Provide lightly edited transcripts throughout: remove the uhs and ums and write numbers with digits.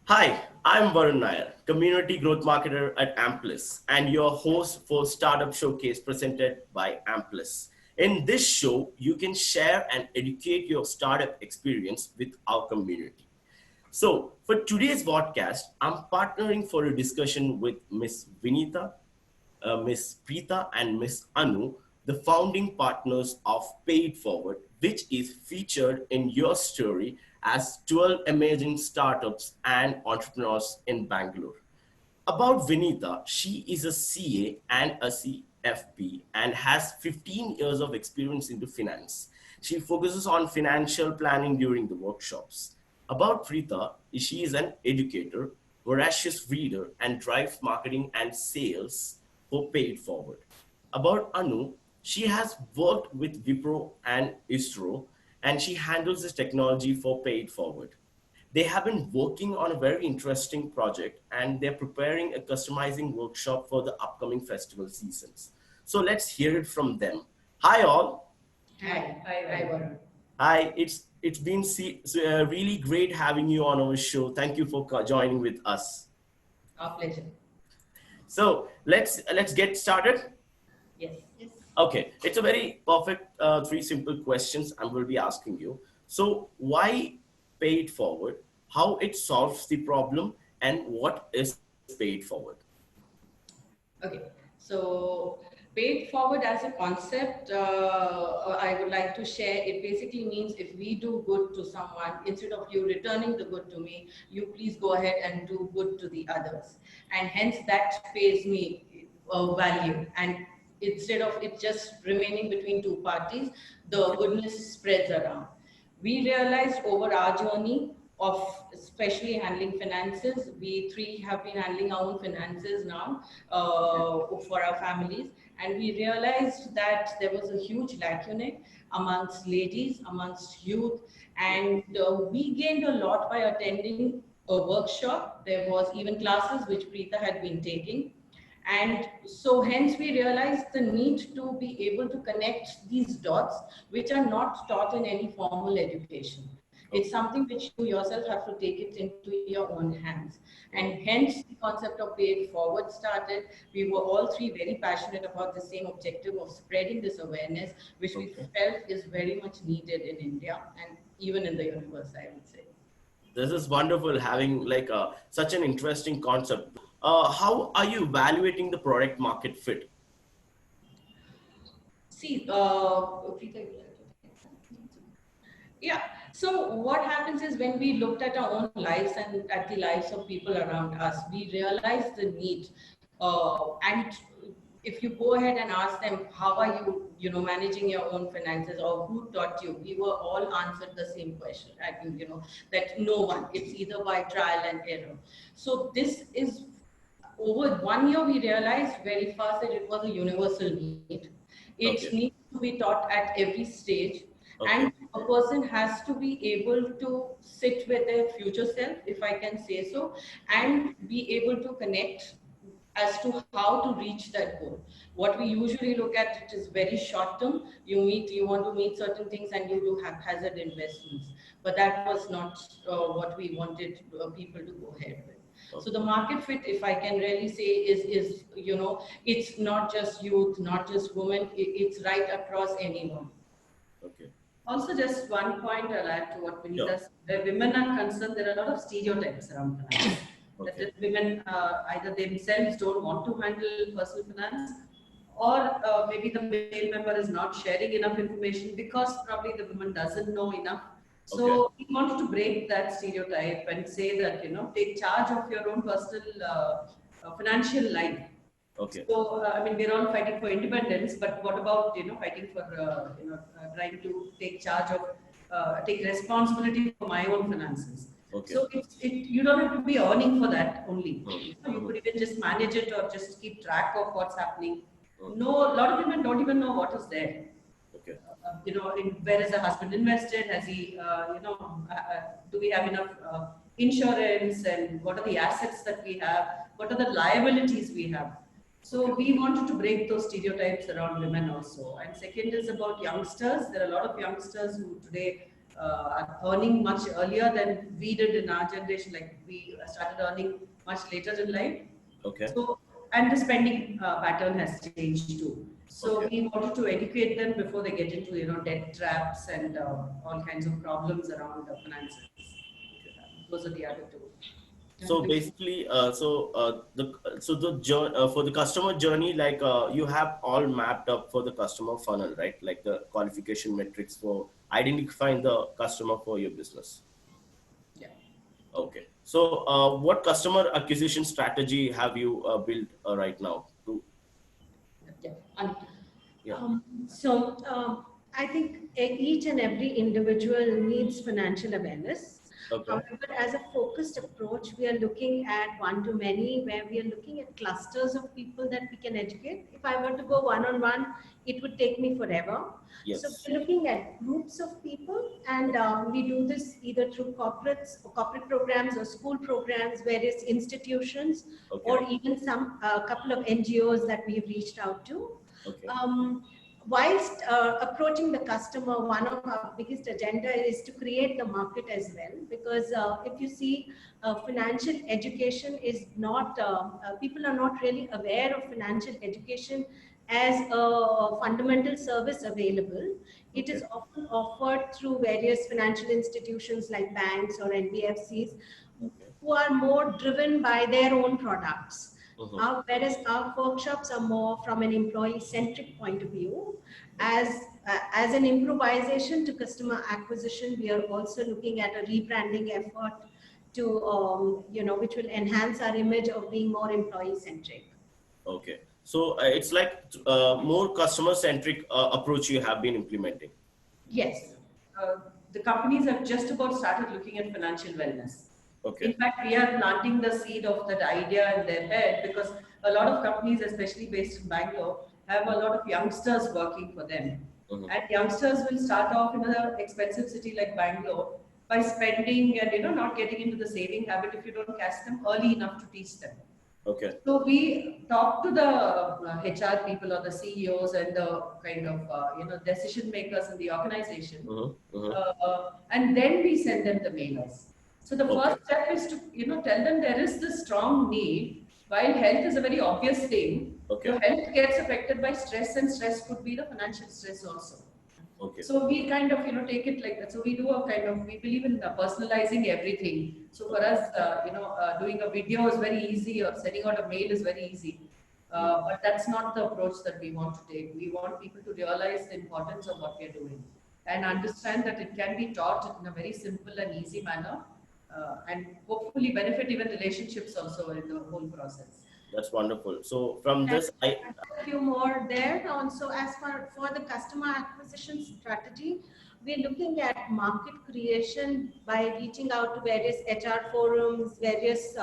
Hi, I'm Varun Nair, Community Growth Marketer at Ampliz, and your host for Startup Showcase presented by Ampliz. In this show, you can share and educate your startup experience with our community. So, for today's podcast, I'm partnering for a discussion with Miss Vinita, Miss Preeta, and Miss Anu, the founding partners of PayItForward, which is featured in Yourstory as 12 amazing startups and entrepreneurs in Bangalore. About Vinita, she is a CA and a CFP and has 15 years of experience into finance. She focuses on financial planning during the workshops. About Preeta, she is an educator, voracious reader, and drives marketing and sales for PayItForward. About Anu, she has worked with Wipro and ISRO, and she handles this technology for PayItForward. They have been working on a very interesting project and they're preparing a customizing workshop for the upcoming festival seasons. So let's hear it from them. Hi all. Hi, Varun. Hi, it's been really great having you on our show. Thank you for joining with us. Our pleasure. So let's get started. Yes. Yes. Okay, it's a very perfect three simple questions I will be asking you. So why pay it forward? How it solves the problem, and what is paid forward? Okay. So, paid forward as a concept, I would like to share. It basically means if we do good to someone, instead of you returning the good to me, you please go ahead and do good to the others. And hence that pays me value. And instead of it just remaining between two parties, the goodness spreads around. We realized over our journey of especially handling finances, we three have been handling our own finances now for our families, and we realized that there was a huge lacuna amongst ladies, amongst youth, and we gained a lot by attending a workshop. There was even classes which Preeta had been taking, and so hence we realized the need to be able to connect these dots which are not taught in any formal education. It's something which you yourself have to take it into your own hands. And hence the concept of Pay It Forward started. We were all three very passionate about the same objective of spreading this awareness, which we felt is very much needed in India and even in the universe, I would say. This is wonderful having like such an interesting concept. How are you evaluating the product market fit? See, Preeta, you like to Yeah. So what happens is when we looked at our own lives and at the lives of people around us, we realized the need. And if you go ahead and ask them, how are you, managing your own finances, or who taught you? We were all answered the same question. I think, that no one. It's either by trial and error. So this is over 1 year. We realized very fast that it was a universal need. It Okay. needs to be taught at every stage, Okay. and a person has to be able to sit with their future self, if I can say so, and be able to connect as to how to reach that goal. What we usually look at, it is very short term. You want to meet certain things and you do haphazard investments, but that was not what we wanted people to go ahead with. So the market fit, if I can really say, is it's not just youth, not just women. It's right across anyone. Okay. Also, just one point I'll add to what Vinita Yeah. said. Where women are concerned, there are a lot of stereotypes around finance. Okay. That if women either themselves don't want to handle personal finance, or maybe the male member is not sharing enough information because probably the woman doesn't know enough. So we wanted to break that stereotype and say that, take charge of your own personal financial life. Okay. So, I mean, we're all fighting for independence, but what about, fighting for, trying to take charge of, take responsibility for my own finances. Okay. So, you don't have to be earning for that only. Mm-hmm. You could even just manage it or just keep track of what's happening. Mm-hmm. No, a lot of women don't even know what is there. Okay. Where is the husband invested? Has he, do we have enough insurance, and what are the assets that we have? What are the liabilities we have? So we wanted to break those stereotypes around women also. And second is about youngsters. There are a lot of youngsters who today are earning much earlier than we did in our generation. Like we started earning much later in life. Okay. So, and the spending pattern has changed too. So Okay. we wanted to educate them before they get into debt traps and all kinds of problems around the finances. Those are the other two. So basically, for the customer journey, like you have all mapped up for the customer funnel, right? Like the qualification metrics for identifying the customer for your business. Yeah. Okay. So what customer acquisition strategy have you built right now? To Yeah. And yeah. I think each and every individual needs financial awareness. Okay. However, as a focused approach, we are looking at one to many, where we are looking at clusters of people that we can educate. If I were to go one on one, it would take me forever. So Yes. we're looking at groups of people, and we do this either through corporates, or corporate programs, or school programs, various institutions, Okay. or even some couple of NGOs that we've reached out to. Okay. Whilst approaching the customer, one of our biggest agenda is to create the market as well, because if you see, financial education is not, people are not really aware of financial education as a fundamental service available. It is Okay. often offered through various financial institutions like banks or NBFCs, Okay. who are more driven by their own products. Mhm. Whereas our workshops are more from an employee-centric point of view. As an improvisation to customer acquisition, we are also looking at a rebranding effort to, which will enhance our image of being more employee-centric. Okay. So it's like more customer centric approach you have been implementing. Yes. The companies have just about started looking at financial wellness. Okay. In fact, we are planting the seed of that idea in their head, because a lot of companies, especially based in Bangalore, have a lot of youngsters working for them. Mhm. And youngsters will start off in an expensive city like Bangalore by spending and not getting into the saving habit if you don't catch them early enough to teach them. Okay. So we talk to the HR people or the CEOs and the kind of decision makers in the organization, Mhm. Mhm. and then we send them the mailers. So the Okay. first step is to tell them there is this strong need. While health is a very obvious thing, Okay. your health gets affected by stress, and stress could be the financial stress also. Okay. So we kind of take it like that. So we do a kind of, we believe in personalizing everything. So for us, doing a video is very easy, or sending out a mail is very easy. But that's not the approach that we want to take. We want people to realize the importance of what we are doing and understand that it can be taught in a very simple and easy manner, and hopefully benefit even relationships also in the whole process. That's wonderful. So from And this, a few more there. Also, as for the customer acquisition strategy, we're looking at market creation by reaching out to various HR forums, various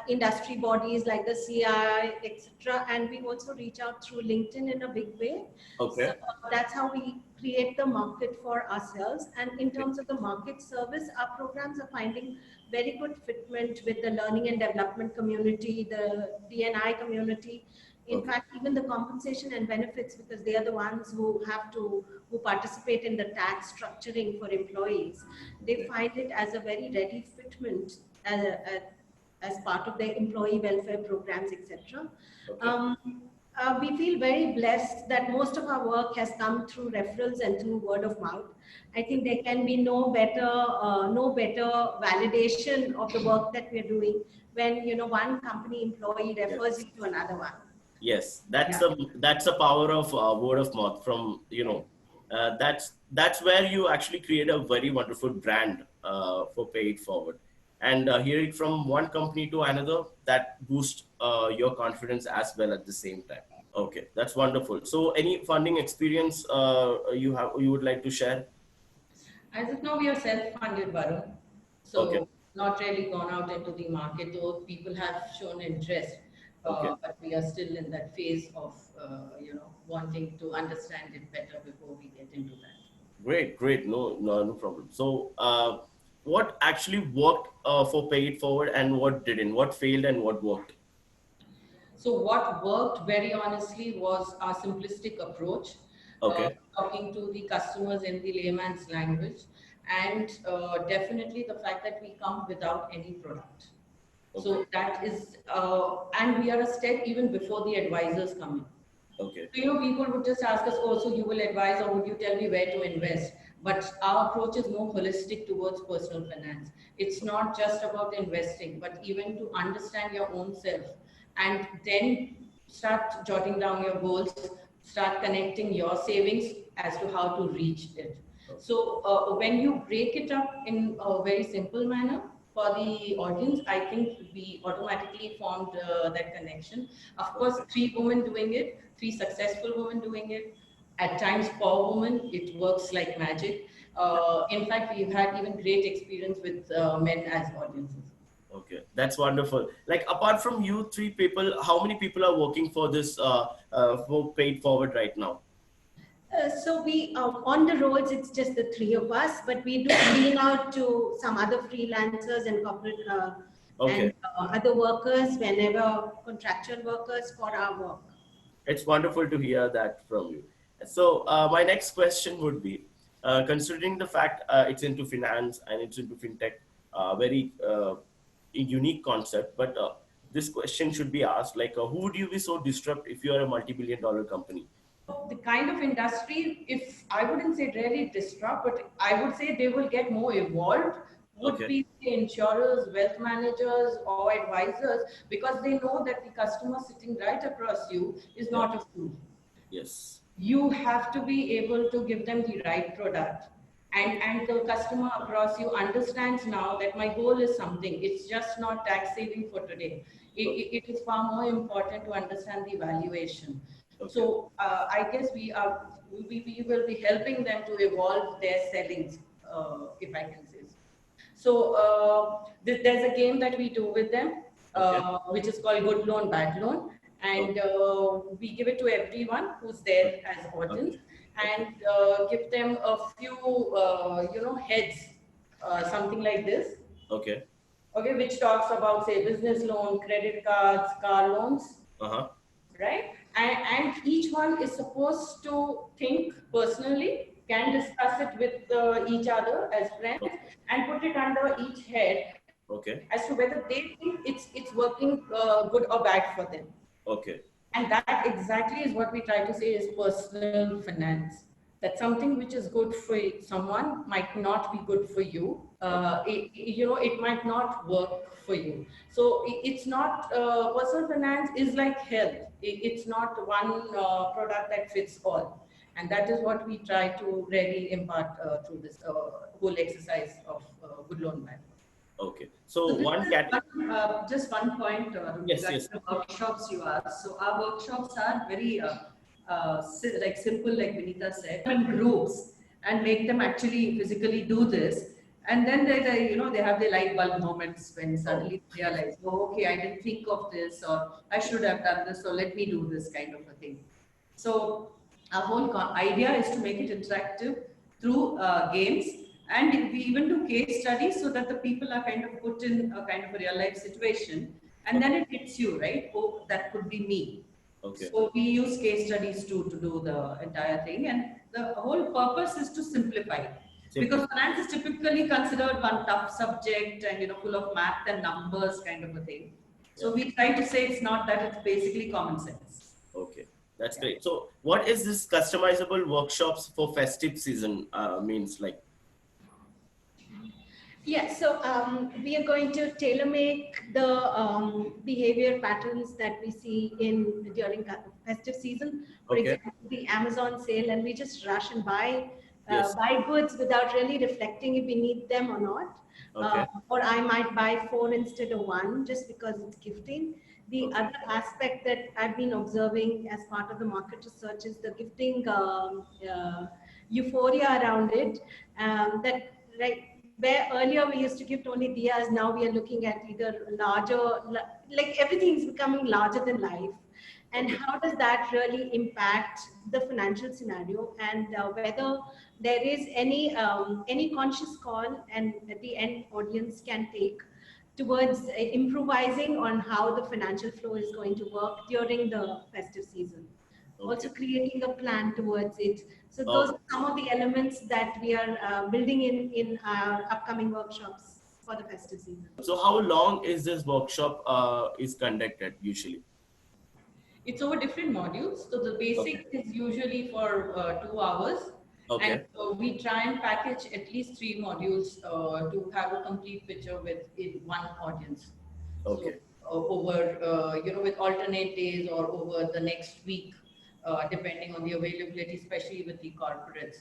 industry bodies like the CI, etc. And we also reach out through LinkedIn in a big way. okay. So that's how we create the market for ourselves. And in terms of the market service, our programs are finding very good fitment with the learning and development community, the D&I community. In Okay. fact, even the compensation and benefits, because they are the ones who participate in the tax structuring for employees. They find it as a very ready fitment as part of their employee welfare programs, etc. Okay. We feel very blessed that most of our work has come through referrals and through word of mouth. I think there can be no better validation of the work that we're doing when one company employee refers Yes. you to another one. Yes. Yeah. That's the power of word of mouth. From that's where you actually create a very wonderful brand for Pay It Forward, and hearing from one company to another, that boosts your confidence as well at the same time. Okay, that's wonderful. So, any funding experience you would like to share? As of now, we are self-funded, Varun. Okay, So not really gone out into the market, though people have shown interest. okay, But we are still in that phase of, wanting to understand it better before we get into that. great, great. No, no, no problem. So, what actually worked for Pay It Forward, and what didn't? What failed and what worked? So what worked very honestly was our simplistic approach, Okay, talking to the customers in the layman's language, and definitely the fact that we come without any product. Okay. So that is, and we are a step even before the advisors come in. Okay. So, people would just ask us, oh, so you will advise or would you tell me where to invest? But our approach is more holistic towards personal finance. It's not just about investing, but even to understand your own self and then start jotting down your goals, start connecting your savings as to how to reach it. So when you break it up in a very simple manner for the audience, I think we automatically formed that connection. Of course, 3 women doing it, 3 successful women doing it. At times, 4 women, it works like magic. In fact, we've had even great experience with men as audiences. Okay, that's wonderful. Like apart from you three people, how many people are working for this for PayItForward right now? So we on the roads, it's just the three of us, but we do lean out to some other freelancers and corporate Okay. and other workers whenever contractual workers for our work. It's wonderful to hear that from you. So my next question would be, considering the fact it's into finance and it's into fintech, very unique concept, but this question should be asked, like, who would you be so disrupt if you are a multi-billion-dollar company? The kind of industry, if I wouldn't say really disrupt, but I would say they will get more evolved, would Okay. be the insurers, wealth managers, or advisors, because they know that the customer sitting right across you is not a fool. Yes. You have to be able to give them the right product. And the customer across you understands now that my goal is something. It's just not tax saving for today. It is far more important to understand the valuation. Okay. So I guess we will be helping them to evolve their sellings, if I can say so. So there's a game that we do with them, which is called Good Loan, Bad Loan. And we give it to everyone who's there as audience, and give them a few, heads, something like this. Okay. Okay, which talks about, say, business loan, credit cards, car loans, right? And each one is supposed to think personally, can discuss it with each other as friends, and put it under each head Okay. as to whether they think it's working good or bad for them. Okay. And that exactly is what we try to say is personal finance. That something which is good for someone might not be good for you. It might not work for you. So it's not, personal finance is like health. It's not one product that fits all. And that is what we try to really impart through this whole exercise of Good Loan, Bad Loan. Okay. So one cat. Just one point Yes, regarding yes. the workshops you asked. So our workshops are very like simple, like Vinita said, in groups, and make them actually physically do this. And then they have their light bulb moments when suddenly they realize, oh, okay, I didn't think of this, or I should have done this, or let me do this kind of a thing. So our whole idea is to make it interactive through games. And we even do case studies so that the people are kind of put in a kind of a real life situation, and then it hits you, right? Oh, that could be me. Okay. So we use case studies too to do the entire thing, and the whole purpose is to simplify. Because finance is typically considered one tough subject and full of math and numbers kind of a thing. So we try to say it's not that, it's basically common sense. Okay. That's great. So what is this customizable workshops for festive season means like? Yeah, so we are going to tailor make the behavior patterns that we see during festive season. For example, the Amazon sale, and we just rush and buy goods without really reflecting if we need them or not. Or I might buy 4 instead of 1 just because it's gifting. The other aspect that I've been observing as part of the market research is the gifting euphoria around it. Where earlier we used to gift only diyas, now we are looking at either larger, like everything is becoming larger than life. And how does that really impact the financial scenario, and whether there is any conscious call and the end audience can take towards improvising on how the financial flow is going to work during the festive season. also creating a plan towards it. So those Oh. are some of the elements that we are building in our upcoming workshops for the festive season. So how long is this workshop is conducted usually? It's over different modules. So the basic is usually for 2 hours. And Okay. we try and package at least 3 modules to have a complete picture with in one audience. So Okay. over, with alternate days or over the next week, depending on the availability, especially with the corporates.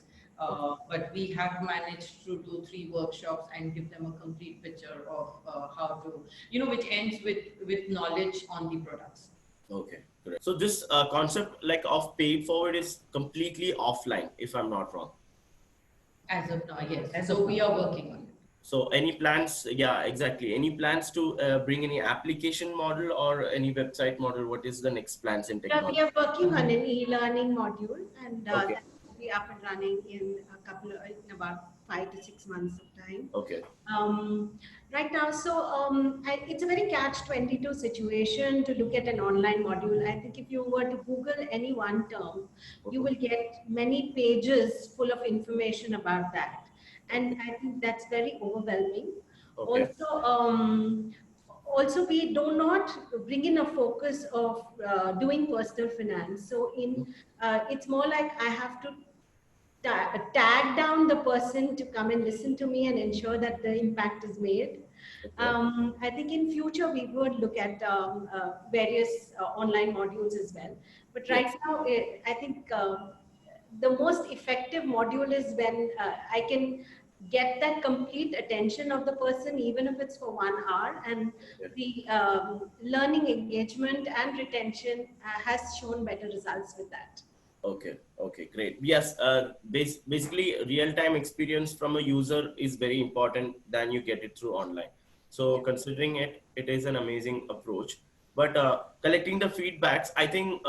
But we have managed to do 3 workshops and give them a complete picture of how to, which ends with knowledge on the products. Okay. Correct. So this concept like of paid forward is completely offline, if I'm not wrong. As of now, yes. As So of we now. are working on it. So any plans? Yeah, exactly. Any plans to bring any application model or any website model? What is the next plans in We technology? are working on an e-learning module, and Okay. that will be up and running in in about 5 to 6 months of time. Okay. Right now, so it's a very catch-22 situation to look at an online module. I think if you were to Google any one term, you will get many pages full of information about that. And I think that's very overwhelming. Okay. Also, we do not bring in a focus of doing personal finance. So it's more like I have to tag down the person to come and listen to me and ensure that the impact is made. Okay. I think in future we would look at various online modules as well. But right Yes. now, I think the most effective module is when I can get that complete attention of the person, even if it's for 1 hour, and the learning engagement and retention has shown better results with that. Okay. Okay. Great. Yes. Basically, real-time experience from a user is very important than you get it through online. So considering it, it is an amazing approach. But collecting the feedbacks, I think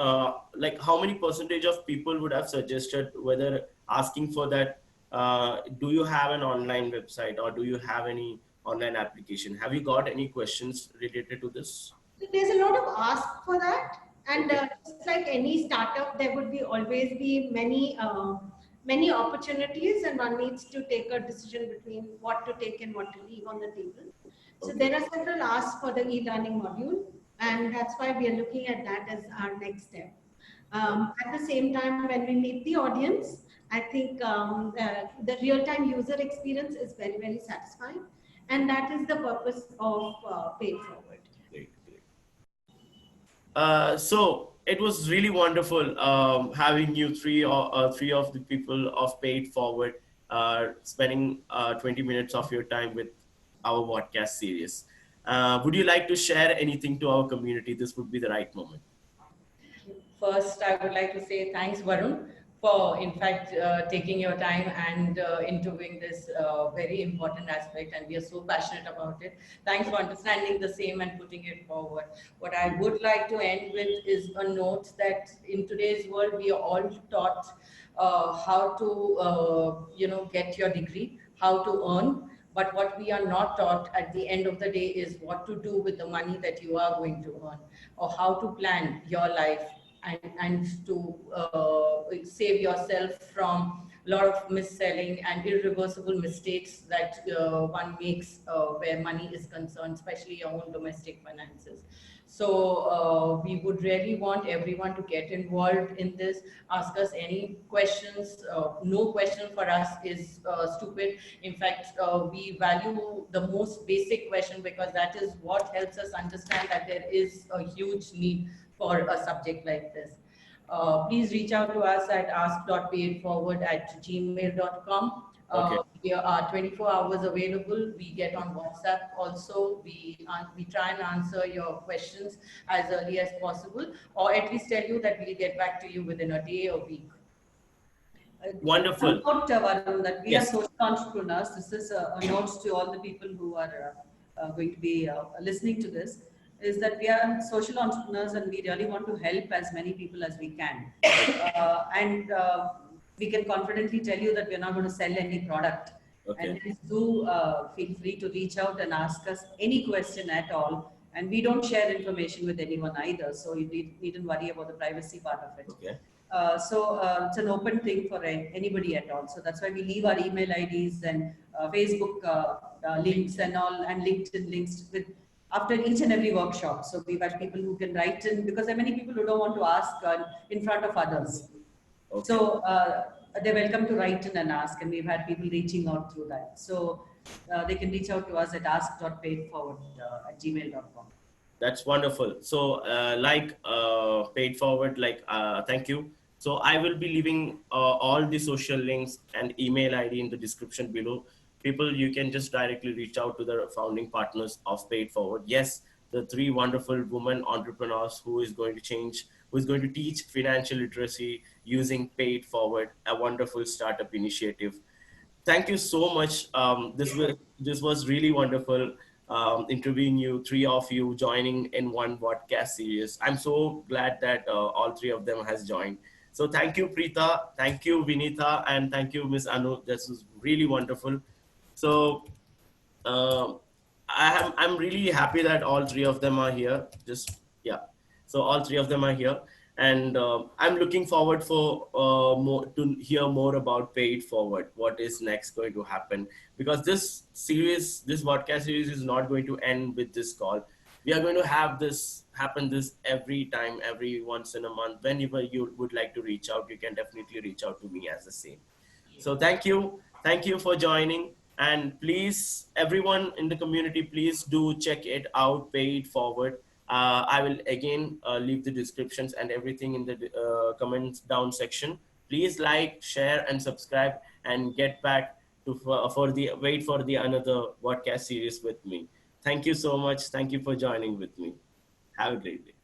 like how many percentage of people would have suggested whether asking for that, do you have an online website or do you have any online application? Have you got any questions related to this? There's a lot of ask for that, and Okay. just like any startup, there would be always be many opportunities, and one needs to take a decision between what to take and what to leave on the table. So Okay. there are several asks for the e-learning module, and that's why we are looking at that as our next step. At the same time, when we meet the audience, I think the real-time user experience is very, very satisfying, and that is the purpose of PayItForward. Great, great. So it was really wonderful having you three of the people of PayItForward spending 20 minutes of your time with our podcast series. Would you like to share anything to our community? This would be the right moment. First, I would like to say thanks, Varun, for in fact taking your time and interviewing this very important aspect, and we are so passionate about it. Thanks for understanding the same and putting it forward. What I would like to end with is a note that in today's world, we are all taught how to get your degree, how to earn. But what we are not taught at the end of the day is what to do with the money that you are going to earn, or how to plan your life and to save yourself from a lot of mis-selling and irreversible mistakes that one makes where money is concerned, especially your own domestic finances. So we would really want everyone to get involved in this. Ask us any questions. No question for us is stupid. In fact, we value the most basic question because that is what helps us understand that there is a huge need for a subject like this. Please reach out to us at ask.payitforward@gmail.com. Okay. We are 24 hours available. We get on WhatsApp also. We try and answer your questions as early as possible, or at least tell you that we'll get back to you within a day or week. Wonderful. Note, Varun, that we Yes. are social entrepreneurs. This is a note to all the people who are going to be listening to this, is that we are social entrepreneurs and we really want to help as many people as we can. And we can confidently tell you that we're not going to sell any product. Okay. And please do feel free to reach out and ask us any question at all. And we don't share information with anyone either, so you needn't worry about the privacy part of it. Okay. It's an open thing for anybody at all. So that's why we leave our email IDs and Facebook links and all, and LinkedIn links with after each and every workshop. So we've had people who can write in, because there are many people who don't want to ask in front of others. Okay. So they're welcome to write in and ask, and we've had people reaching out through that. So they can reach out to us at ask.paidforward@gmail.com. That's wonderful. So PayItForward, thank you. So I will be leaving all the social links and email ID in the description below. People, you can just directly reach out to the founding partners of PayItForward. Yes, the three wonderful women entrepreneurs who is going to teach financial literacy using PayItForward, a wonderful startup initiative. Thank you so much. This was really wonderful interviewing you, three of you joining in one podcast series. I'm so glad that all three of them has joined. So thank you, Preeta, thank you, Vinitha, and thank you, Miss Anu. This was really wonderful. So I'm really happy that all three of them are here. So all three of them are here, and I'm looking forward for more to hear more about PayItForward. What is next going to happen? Because this podcast series is not going to end with this call. We are going to have this happen this every time, every once in a month. Whenever you would like to reach out, you can definitely reach out to me as the same. So thank you for joining. And please, everyone in the community, please do check it out, PayItForward. I will again leave the descriptions and everything in the comments down section. Please like, share, and subscribe, and get back to wait for the another podcast series with me. Thank you so much. Thank you for joining with me. Have a great day.